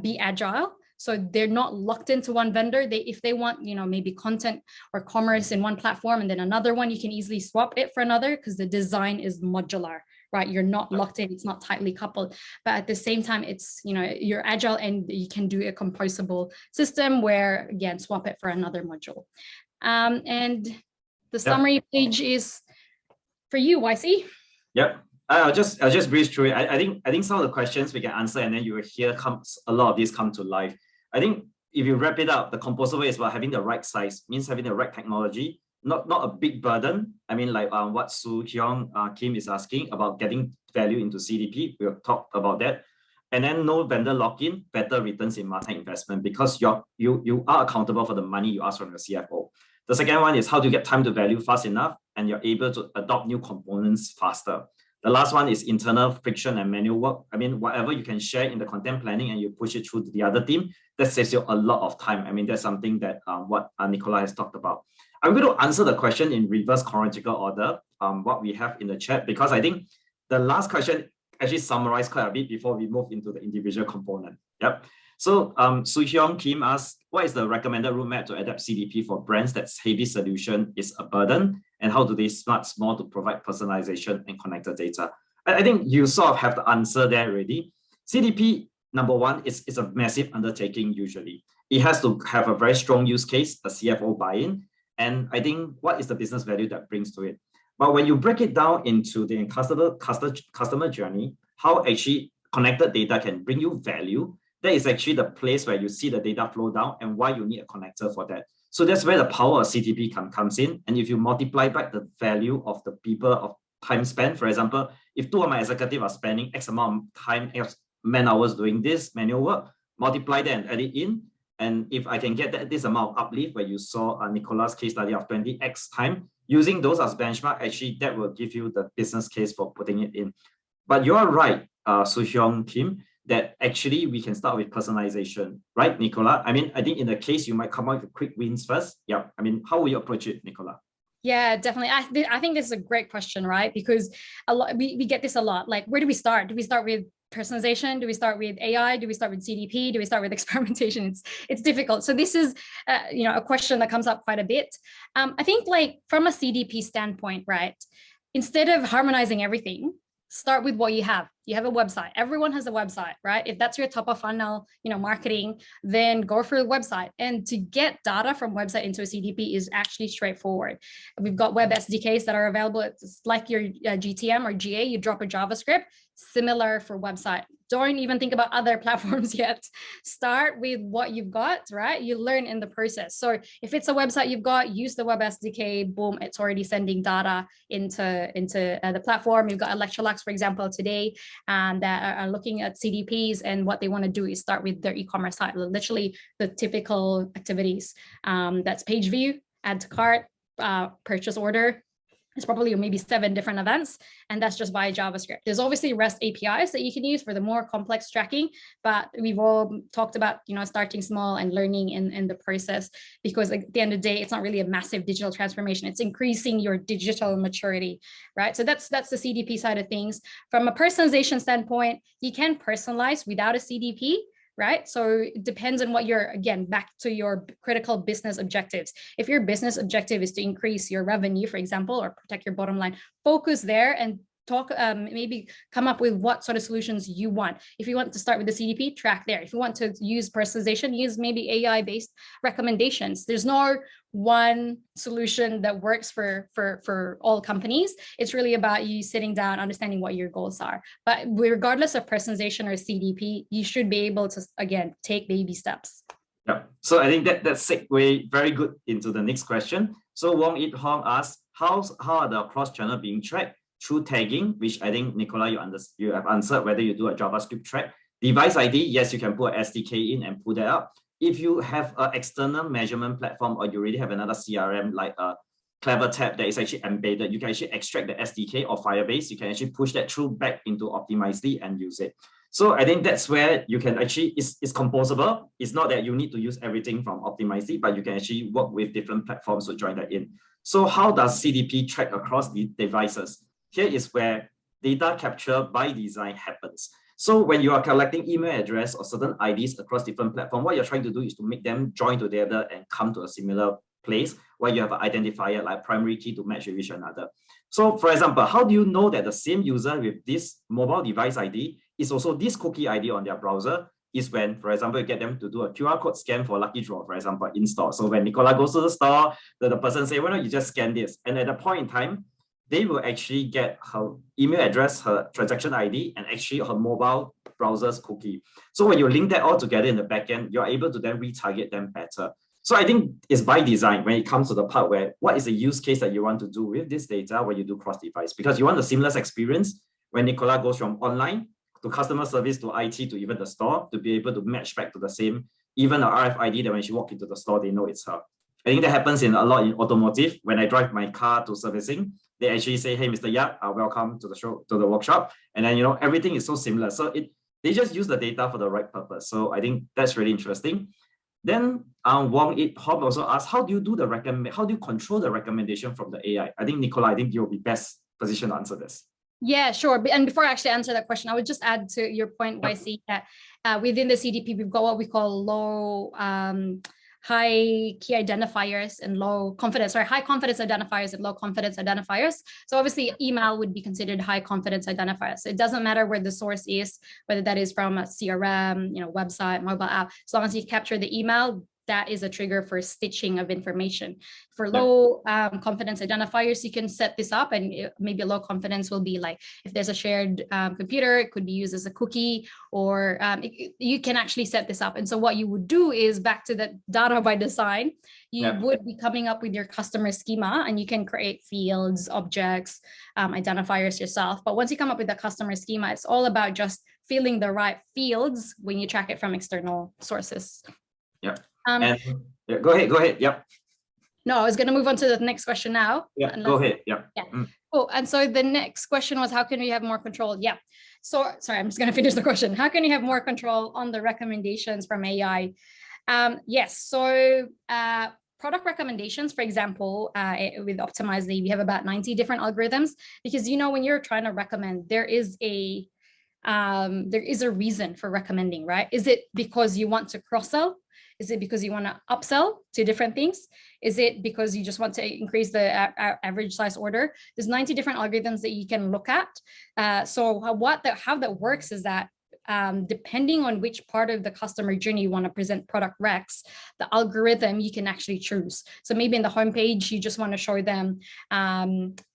be agile. So they're not locked into one vendor. If they want, maybe content or commerce in one platform and then another one, you can easily swap it for another because the design is modular, right? You're not locked in, it's not tightly coupled. But at the same time, it's, you're agile and you can do a composable system where, again, swap it for another module. And the summary page is for you, YC. Yep. I'll just breeze through it. I think some of the questions we can answer, and then you will hear a lot of these come to life. I think if you wrap it up, the composable is about having the right size, means having the right technology, not a big burden. I mean, like what Soo Hyung Kim is asking about getting value into CDP. We'll talk about that. And then no vendor lock-in, better returns in MarTech investment, because you are accountable for the money you ask from your CFO. The second one is how to get time to value fast enough, and you're able to adopt new components faster. The last one is internal friction and manual work. I mean, whatever you can share in the content planning and you push it through to the other team, that saves you a lot of time. I mean, that's something that what Nicola has talked about. I'm going to answer the question in reverse chronological order, what we have in the chat, because I think the last question actually summarized quite a bit before we move into the individual component. Yep. So Soo Hyung Kim asks, what is the recommended roadmap to adapt CDP for brands that's heavy solution is a burden? And how do they smart small to provide personalization and connected data? I think you sort of have the answer there already. CDP, number one, is a massive undertaking usually. It has to have a very strong use case, a CFO buy-in, and I think what is the business value that brings to it. But when you break it down into the customer journey, how actually connected data can bring you value, that is actually the place where you see the data flow down and why you need a connector for that. So that's where the power of CDP comes in. And if you multiply back the value of the people of time spent, for example, if two of my executives are spending X amount of time, X man hours doing this manual work, multiply that and add it in. And if I can get this amount of uplift where you saw Nicola's case study of 20x time, using those as benchmark, actually that will give you the business case for putting it in. But you are right, Soo Hyung Kim, that actually we can start with personalization, right, Nicola? I mean, I think in the case you might come out with quick wins first. Yeah, I mean, how will you approach it, Nicola? Yeah, definitely. I think this is a great question, right? Because a lot we get this a lot. Like, where do we start? Do we start with personalization? Do we start with AI? Do we start with CDP? Do we start with experimentation? It's difficult. So this is a question that comes up quite a bit. I think, like, from a CDP standpoint, right? Instead of harmonizing everything, start with what you have. You have a website. Everyone has a website, right? If that's your top of funnel, marketing, then go for a website. And to get data from website into a CDP is actually straightforward. We've got web SDKs that are available. It's like your GTM or GA. You drop a JavaScript, similar for website. Don't even think about other platforms yet. Start with what you've got, right? You learn in the process. So if it's a website you've got, use the web SDK, boom, it's already sending data into the platform. You've got Electrolux, for example, today, that are looking at CDPs, and what they want to do is start with their e-commerce site, literally the typical activities. That's page view, add to cart, purchase order. There's probably maybe 7 different events, and that's just via JavaScript. There's obviously REST APIs that you can use for the more complex tracking, but we've all talked about, starting small and learning in the process, because at the end of the day, it's not really a massive digital transformation. It's increasing your digital maturity, right? So that's the CDP side of things. From a personalization standpoint, you can personalize without a CDP, right? So it depends on what again, back to your critical business objectives. If your business objective is to increase your revenue, for example, or protect your bottom line, focus there and talk, maybe come up with what sort of solutions you want. If you want to start with the CDP, track there. If you want to use personalization, use maybe AI-based recommendations. There's no one solution that works for all companies. It's really about you sitting down, understanding what your goals are. But regardless of personalization or CDP, you should be able to, again, take baby steps. Yeah. So I think that segue very good into the next question. So Wong It Hong asks, how are the cross-channel being tracked? Through tagging, which I think, Nicola, you have answered, whether you do a JavaScript track. Device ID, yes, you can put an SDK in and pull that up. if you have an external measurement platform or you already have another CRM like a Clever Tab that is actually embedded, you can actually extract the SDK or Firebase. You can actually push that through back into Optimizely and use it. So I think that's where you can actually, it's composable. It's not that you need to use everything from Optimizely, but you can actually work with different platforms to join that in. So how does CDP track across the devices? Here is where data capture by design happens. So when you are collecting email address or certain IDs across different platforms, what you're trying to do is to make them join together and come to a similar place where you have an identifier like primary key to match with each another. So for example, how do you know that the same user with this mobile device ID is also this cookie ID on their browser? Is when, for example, you get them to do a QR code scan for lucky draw, for example, in store. So when Nicola goes to the store, the person say, why don't you just scan this? And at the point in time, they will actually get her email address, her transaction ID, and actually her mobile browser's cookie. So when you link that all together in the backend, you're able to then retarget them better. So I think it's by design when it comes to the part where what is the use case that you want to do with this data when you do cross-device, because you want a seamless experience when Nicola goes from online to customer service to IT to even the store to be able to match back to the same, even a RFID that when she walks into the store, they know it's her. I think that happens a lot in automotive. When I drive my car to servicing, they actually say, hey, Mr. Yap, welcome to the workshop. And then, everything is so similar. So they just use the data for the right purpose. So I think that's really interesting. Then Wong It Hop also asked, how do you control the recommendation from the AI? I think Nicola, you'll be best positioned to answer this. Yeah, sure. And before I actually answer that question, I would just add to your point, YC, that within the CDP, we've got what we call high key identifiers and high confidence identifiers and low confidence identifiers. So obviously email would be considered high confidence identifiers. So it doesn't matter where the source is, whether that is from a CRM, website, mobile app, as long as you capture the email, that is a trigger for stitching of information. For low confidence identifiers, you can set this up, and maybe a low confidence will be like if there's a shared computer, it could be used as a cookie, or you can actually set this up. And so what you would do is, back to the data by design, you would be coming up with your customer schema, and you can create fields, objects, identifiers yourself. But once you come up with the customer schema, it's all about just filling the right fields when you track it from external sources. Yeah. Go ahead. Yep. No, I was going to move on to the next question now. Yeah, go ahead. Yeah. Cool. And so the next question was, how can we have more control? Yeah. So, sorry, I'm just going to finish the question. How can you have more control on the recommendations from AI? Yes. So product recommendations, for example, with Optimizely, we have about 90 different algorithms, because, when you're trying to recommend, there is a reason for recommending, right? Is it because you want to cross-sell? Is it because you want to upsell to different things? Is it because you just want to increase the average size order? There's 90 different algorithms that you can look at. So how that works is that depending on which part of the customer journey you want to present product recs, the algorithm you can actually choose. So maybe in the homepage, you just want to show them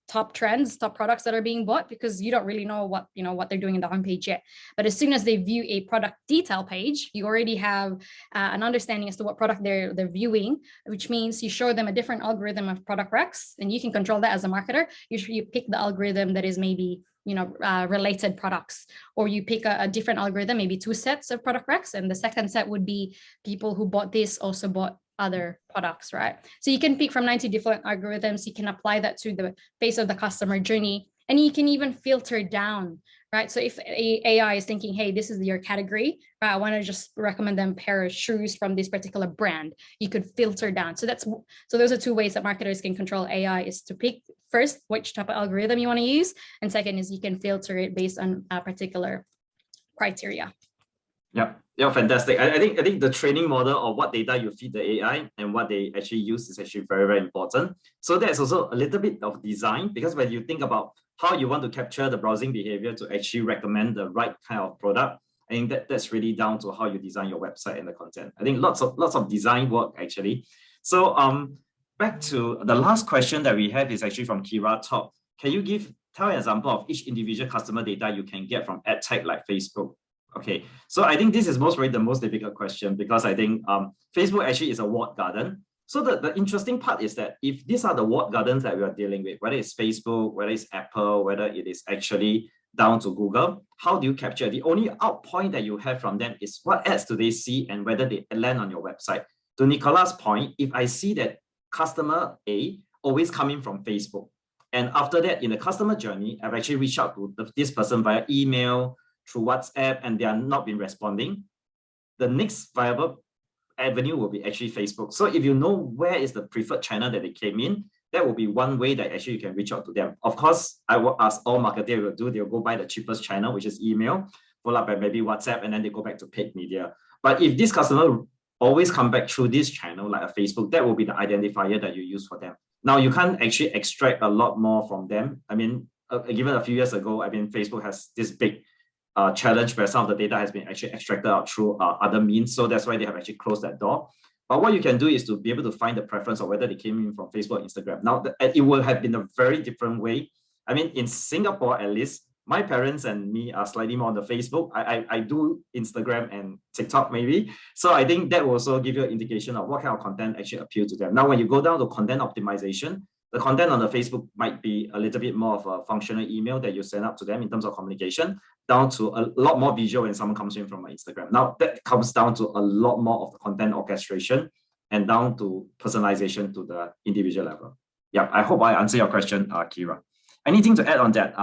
top trends, top products that are being bought, because you don't really know what they're doing in the homepage yet. But as soon as they view a product detail page, you already have an understanding as to what product they're viewing, which means you show them a different algorithm of product recs, and you can control that as a marketer. You pick the algorithm that is maybe related products, or you pick a different algorithm, maybe 2 sets of product recs, and the second set would be people who bought this also bought other products, right? So you can pick from 90 different algorithms. You can apply that to the base of the customer journey, and you can even filter down, right? So if AI is thinking, hey, this is your category, right, I want to just recommend them a pair of shoes from this particular brand, you could filter down. So those are 2 ways that marketers can control AI, is to pick first which type of algorithm you want to use, and second is you can filter it based on a particular criteria. Yeah, fantastic. I think the training model of what data you feed the AI and what they actually use is actually very, very important. So that's also a little bit of design, because when you think about how you want to capture the browsing behavior to actually recommend the right kind of product, I think that's really down to how you design your website and the content. I think lots of design work actually. So back to the last question that we have is actually from Kira Top. Can you tell an example of each individual customer data you can get from ad tech like Facebook? Okay, so I think this is the most difficult question, because I think Facebook actually is a walled garden. So the interesting part is that if these are the walled gardens that we are dealing with, whether it's Facebook, whether it's Apple, whether it is actually down to Google, how do you capture? The only out point that you have from them is what ads do they see and whether they land on your website. To Nicola's point, if I see that customer A always coming from Facebook, and after that, in the customer journey, I've actually reached out to this person via email, through WhatsApp, and they are not been responding, the next viable avenue will be actually Facebook. So if you know where is the preferred channel that they came in, that will be one way that actually you can reach out to them. Of course, I will ask all marketers will do, they'll go by the cheapest channel, which is email, followed up by maybe WhatsApp, and then they go back to paid media. But if this customer always come back through this channel, like a Facebook, that will be the identifier that you use for them. Now, you can't actually extract a lot more from them. I mean, given a few years ago, I mean, Facebook has this big challenge where some of the data has been actually extracted out through other means. So that's why they have actually closed that door. But what you can do is to be able to find the preference of whether they came in from Facebook or Instagram. Now, it will have been a very different way. I mean, in Singapore, at least, my parents and me are slightly more on the Facebook. I do Instagram and TikTok maybe. So I think that will also give you an indication of what kind of content actually appeal to them. Now, when you go down to content optimization, the content on the Facebook might be a little bit more of a functional email that you send out to them in terms of communication, down to a lot more visual when someone comes in from my Instagram. Now, that comes down to a lot more of the content orchestration and down to personalization to the individual level. Yeah, I hope I answer your question, Kira. Anything to add on that,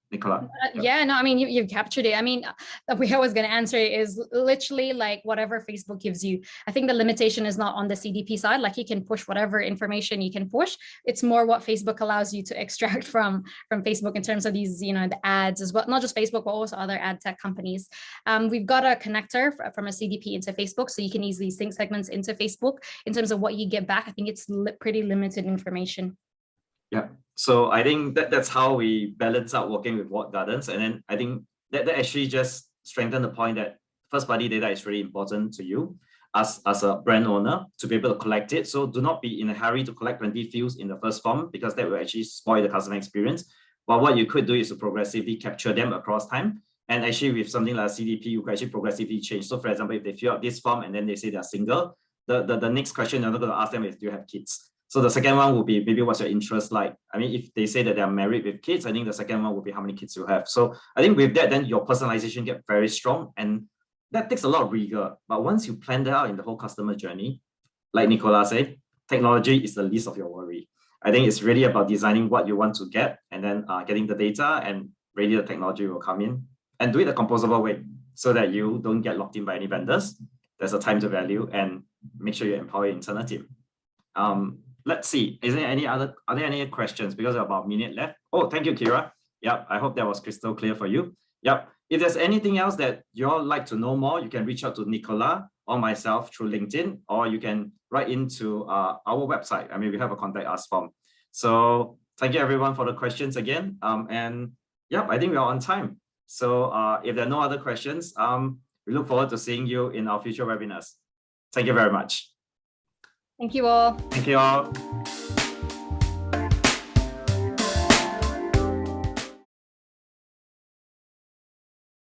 Nicola? Yeah, no, I mean, you captured it. I mean, the way I was going to answer it is literally like whatever Facebook gives you. I think the limitation is not on the CDP side. Like you can push whatever information you can push. It's more what Facebook allows you to extract from Facebook in terms of these, you know, the ads as well. Not just Facebook, but also other ad tech companies. We've got a connector from a CDP into Facebook, so you can easily sync segments into Facebook. In terms of what you get back, I think it's pretty limited information. Yeah. So I think that's how we balance out working with walled gardens. And then I think that actually just strengthened the point that first-party data is really important to you as a brand owner to be able to collect it. So do not be in a hurry to collect 20 fields in the first form, because that will actually spoil the customer experience. But what you could do is to progressively capture them across time. And actually with something like a CDP, you can actually progressively change. So for example, if they fill out this form and then they say they're single, the next question you're not going to ask them is, do you have kids? So the second one will be maybe what's your interest like? I mean, if they say that they're married with kids, I think the second one will be how many kids you have. So I think with that, then your personalization gets very strong, and that takes a lot of rigor. But once you plan that out in the whole customer journey, like Nicola said, technology is the least of your worry. I think it's really about designing what you want to get and then getting the data, and really the technology will come in, and do it a composable way so that you don't get locked in by any vendors. There's a time to value, and make sure you empower your internal team. Let's see, are there any questions? Because there are about a minute left. Oh, thank you, Kira. Yep, I hope that was crystal clear for you. Yep, if there's anything else that you'd like to know more, you can reach out to Nicola or myself through LinkedIn, or you can write into our website. I mean, we have a contact us form. So thank you everyone for the questions again. And yep, I think we're on time. So if there are no other questions, we look forward to seeing you in our future webinars. Thank you very much. Thank you all. Thank you all.